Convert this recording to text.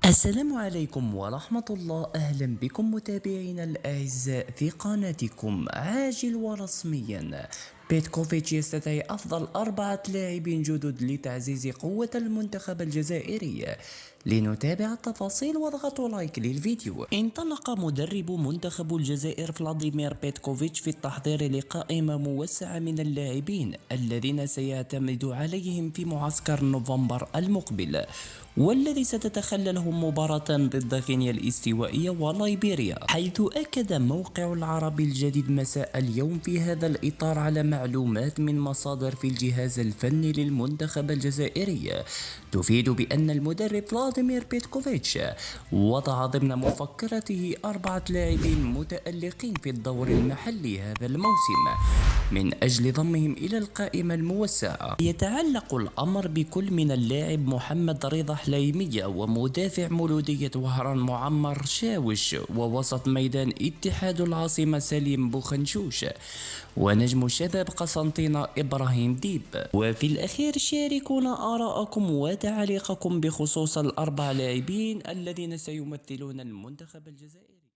السلام عليكم ورحمة الله. أهلا بكم متابعينا الأعزاء في قناتكم. عاجل ورسميا، بيتكوفيتش يستدعي أفضل 4 لاعبين جدد لتعزيز قوة المنتخب الجزائري. لنتابع التفاصيل واضغطوا لايك للفيديو. انطلق مدرب منتخب الجزائر فلاديمير بيتكوفيتش في التحضير لقائمة موسعة من اللاعبين الذين سيعتمد عليهم في معسكر نوفمبر المقبل، والذي ستتخلله مباراة ضد غينيا الاستوائية وليبيريا، حيث أكد موقع العربي الجديد مساء اليوم في هذا الإطار على معلومات من مصادر في الجهاز الفني للمنتخب الجزائري تفيد بأن المدرب فلاديمير بيتكوفيتش وضع ضمن مفكرته 4 لاعبين متألقين في الدور المحلي هذا الموسم من أجل ضمهم إلى القائمة الموسعة. يتعلق الأمر بكل من اللاعب محمد رضا حليمية ومدافع مولودية وهران معمر شاوش ووسط ميدان اتحاد العاصمة سليم بوخنشوش ونجم الشباب قسنطينة إبراهيم ديب. وفي الأخير شاركونا آراءكم وتعليقكم بخصوص ال4 لاعبين الذين سيمثلون المنتخب الجزائري.